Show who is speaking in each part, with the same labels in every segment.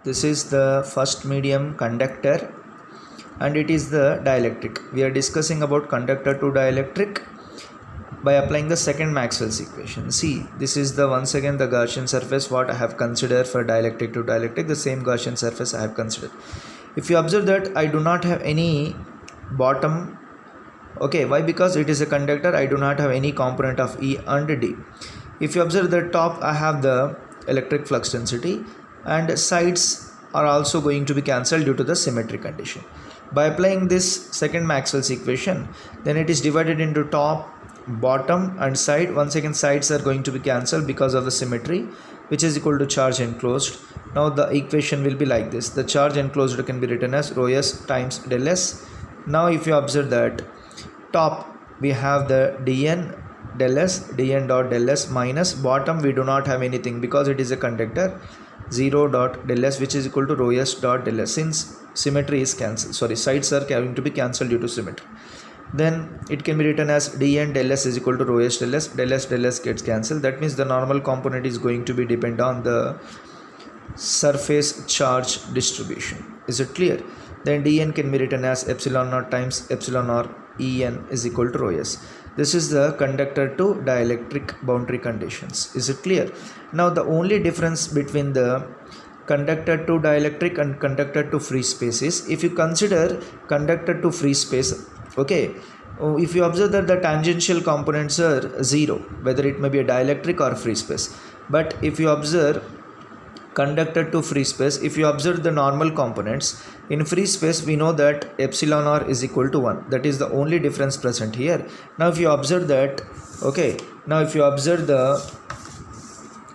Speaker 1: This is the first medium, conductor, and it is the dielectric. We are discussing about conductor to dielectric by applying the second Maxwell's equation. See, this is the once again the Gaussian surface what I have considered for dielectric to dielectric, the same Gaussian surface I have considered. If you observe that I do not have any bottom, okay, why? Because it is a conductor, I do not have any component of E and D. If you observe the top, I have the electric flux density, and sides are also going to be cancelled due to the symmetry condition. By applying this second Maxwell's equation, then it is divided into top, bottom and side. Once again sides are going to be cancelled because of the symmetry, which is equal to charge enclosed. Now the equation will be like this. The charge enclosed can be written as rho s times del s. Now if you observe that top, we have the dn del s, dn dot del s, minus bottom we do not have anything because it is a conductor, 0 dot del s, which is equal to rho s dot del s, since symmetry is cancelled, sorry, sides are going to be cancelled due to symmetry. Then it can be written as dn del s is equal to rho s del s, del s gets cancelled. That means the normal component is going to be depend on the surface charge distribution. Is it clear? Then dn can be written as epsilon naught times epsilon or en is equal to rho s. This is the conductor to dielectric boundary conditions. Is it clear? Now the only difference between the conductor to dielectric and conductor to free space is, if you consider conductor to free space, okay, if you observe that the tangential components are 0, whether it may be a dielectric or free space. But if you observe conductor to free space, if you observe the normal components in free space, we know that epsilon r is equal to 1. That is the only difference present here. Now if you observe that, okay, now if you observe the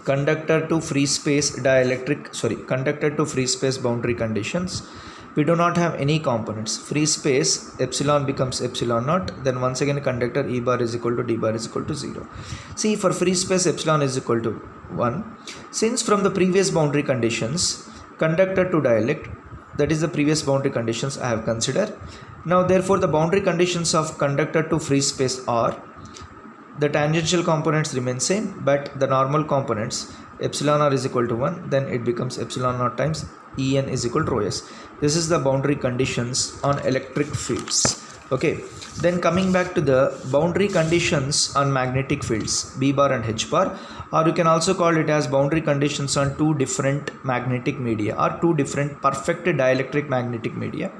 Speaker 1: conductor to free space dielectric, sorry, conductor to free space boundary conditions, we do not have any components. Free space, epsilon becomes epsilon naught, then once again conductor E bar is equal to D bar is equal to 0. See, for free space epsilon is equal to 1. Since from the previous boundary conditions, conductor to dielectric, that is the previous boundary conditions I have considered. Now therefore the boundary conditions of conductor to free space are, the tangential components remain same, but the normal components epsilon r is equal to 1, then it becomes epsilon naught times En is equal to rho s. This is the boundary conditions on electric fields. Okay, then coming back to the boundary conditions on magnetic fields, B bar and H bar, or you can also call it as boundary conditions on two different magnetic media or two different perfect dielectric magnetic media.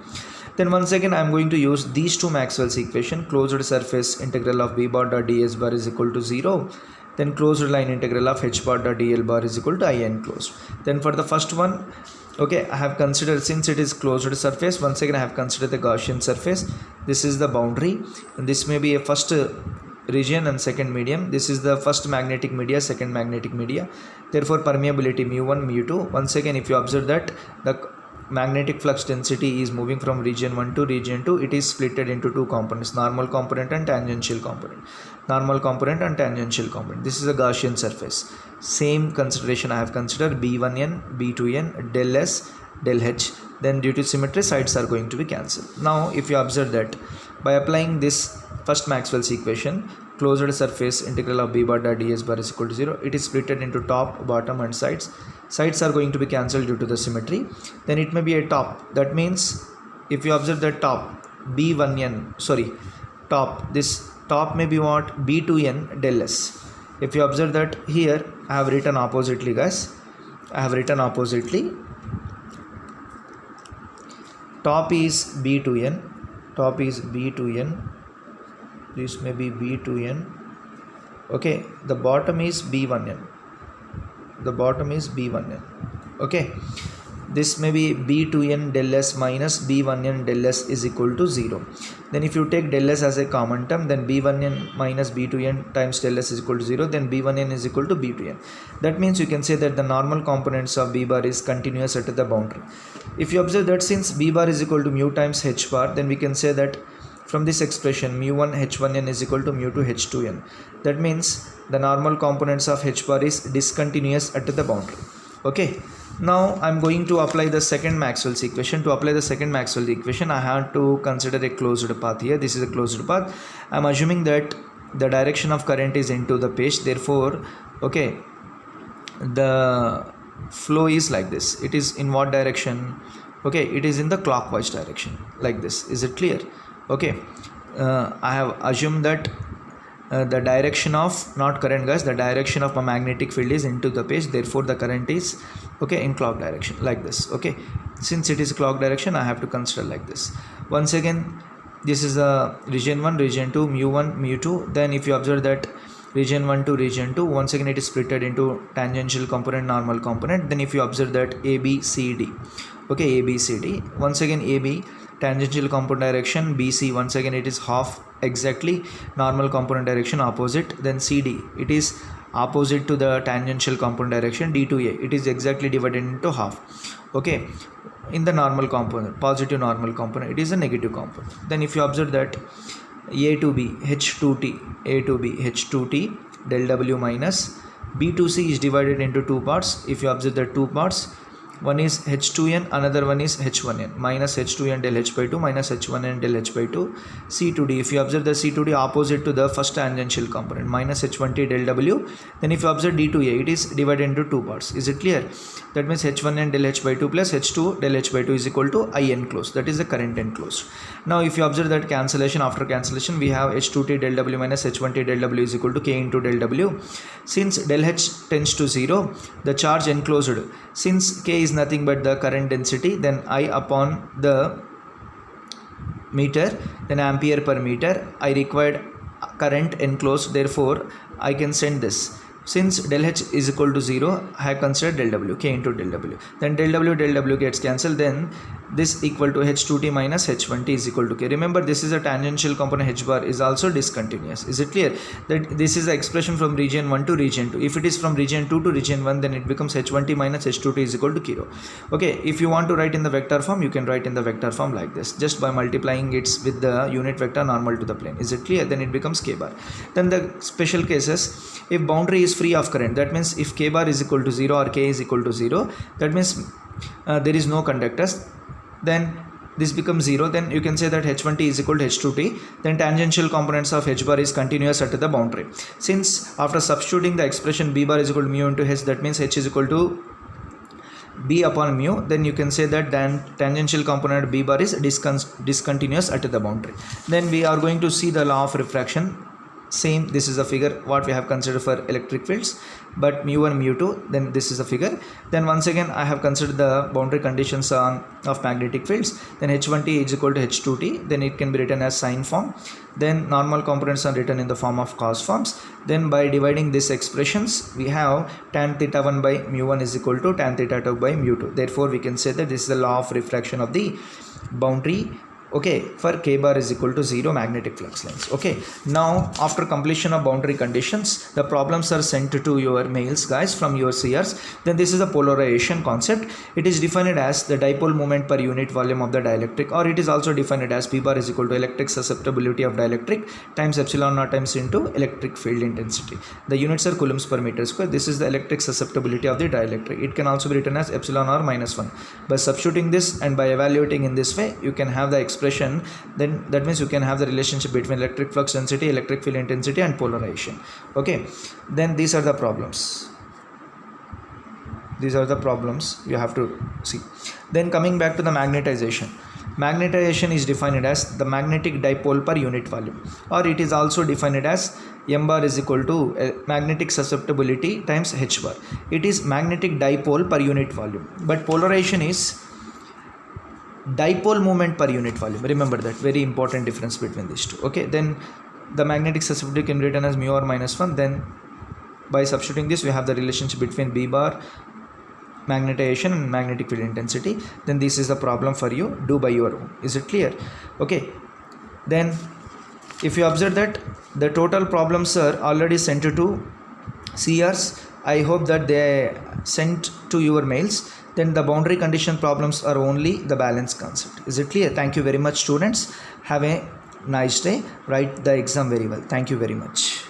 Speaker 1: Then once again I am going to use these two Maxwell's equation, closed surface integral of B bar dot ds bar is equal to 0, then closed line integral of H bar dot dl bar is equal to I enclosed. Then for the first one, okay, I have considered, since it is closed surface, once again I have considered the Gaussian surface. This is the boundary, and this may be a first region and second medium. This is the first magnetic media, second magnetic media. Therefore permeability mu1, mu2. Once again if you observe that the magnetic flux density is moving from region 1 to region 2, it is splitted into two components, normal component and tangential component. Normal component and tangential component. This is a Gaussian surface. Same consideration I have considered, B1n, B2n, del s, del h. Then due to symmetry sides are going to be cancelled. Now if you observe that by applying this first Maxwell's equation, closed surface integral of B bar dot ds bar is equal to 0, it is splitted into top, bottom and sides. Sides are going to be cancelled due to the symmetry. Then it may be a top. That means if you observe the top, B1n, sorry, top, this top may be what, B2n del s. If you observe that here I have written oppositely, guys, I have written oppositely. Top is B2n, top is B2n, this may be B2n, okay, the bottom is B1n, the bottom is B1n, okay, this may be B2n del s minus B1n del s is equal to 0. Then if you take del s as a common term, then B1n minus B2n times del s is equal to 0, then B1n is equal to B2n. That means you can say that the normal components of B bar is continuous at the boundary. If you observe that since B bar is equal to mu times H bar, then we can say that from this expression mu1 H1n is equal to mu2 H2n. That means the normal components of H bar is discontinuous at the boundary. Okay. Now I am going to apply the second Maxwell's equation. To apply the second Maxwell's equation, I have to consider a closed path here. This is a closed path. I am assuming that the direction of current is into the page. Therefore, okay, the flow is like this. It is in what direction? Okay, it is in the clockwise direction, like this. Is it clear? Okay, I have assumed that the direction of, not current guys, the direction of a magnetic field is into the page, therefore the current is, okay, in clock direction, like this. Okay, since it is clock direction, I have to consider like this. Once again, this is a region 1, region 2, mu1, mu2. Then if you observe that region 1 to region 2, once again it is splitted into tangential component, normal component. Then if you observe that ABCD, okay, ABCD, once again AB tangential component direction, BC once again it is half exactly, normal component direction opposite. Then CD, it is opposite to the tangential component direction. D to A, it is exactly divided into half. Okay, in the normal component, positive normal component, it is a negative component. Then if you observe that A to B H2T, A to B H2T del W minus B to C is divided into two parts. If you observe the two parts, one is H2n, another one is H1n, minus H2n del H by 2 minus H1n del H by 2. C to D, if you observe the C to D opposite to the first tangential component, minus H1t del W. Then if you observe D to A, it is divided into two parts. Is it clear? That means H1n del H by 2 plus H2 del H by 2 is equal to I enclosed, that is the current enclosed. Now if you observe that cancellation, after cancellation we have H2t del W minus H1t del W is equal to K into del W. Since del H tends to 0, the charge enclosed, since K is nothing but the current density, then I upon the meter, then ampere per meter, I required current enclosed, therefore I can send this. Since del H is equal to 0, I have considered del W, K into del W. Then del W gets cancelled, then this equal to H2t minus H1t is equal to K. Remember, this is a tangential component, H bar is also discontinuous. Is it clear? That this is the expression from region 1 to region 2. If it is from region 2 to region 1, then it becomes H1t minus H2t is equal to 0. Okay, if you want to write in the vector form, you can write in the vector form like this, just by multiplying it with the unit vector normal to the plane. Is it clear? Then it becomes K bar. Then the special cases, if boundary is free of current, that means if K bar is equal to 0 or K is equal to 0, that means there is no conductors, then this becomes 0. Then you can say that H1t is equal to H2t. Then tangential components of H bar is continuous at the boundary. Since after substituting the expression B bar is equal to mu into H, that means H is equal to B upon mu, then you can say that then tangential component B bar is discontinuous at the boundary. Then we are going to see the law of refraction. Same, this is a figure what we have considered for electric fields, but mu1 mu2, then this is a figure. Then once again I have considered the boundary conditions of magnetic fields. Then H1t is equal to H2t, then it can be written as sine form. Then normal components are written in the form of cos forms. Then by dividing these expressions, we have tan theta 1 by mu1 is equal to tan theta 2 by mu2. Therefore we can say that this is the law of refraction of the boundary, okay, for K bar is equal to 0 magnetic flux lines. Okay, now after completion of boundary conditions, the problems are sent to your mails guys from your CRs. Then this is a polarization concept. It is defined as the dipole moment per unit volume of the dielectric, or it is also defined as P bar is equal to electric susceptibility of dielectric times epsilon naught times into electric field intensity. The units are coulombs per meter square. This is the electric susceptibility of the dielectric. It can also be written as epsilon or minus 1. By substituting this and by evaluating in this way, you can have the expression. Then that means you can have the relationship between electric flux density, electric field intensity and polarization. Okay, then these are the problems. These are the problems you have to see. Then coming back to the magnetization. Magnetization is defined as the magnetic dipole per unit volume, or it is also defined as m bar is equal to magnetic susceptibility times h bar. It is magnetic dipole per unit volume, but polarization is dipole moment per unit volume. Remember that, very important difference between these two. Okay, then the magnetic susceptibility can be written as mu or minus 1. Then by substituting this, we have the relationship between B bar, magnetization and magnetic field intensity. Then this is the problem for you, do by your own. Is it clear? Okay, then if you observe that the total problems are already sent to CRs, I hope that they sent to your mails. Then the boundary condition problems are only the balance concept. Is it clear? Thank you very much, students. Have a nice day. Write the exam very well. Thank you very much.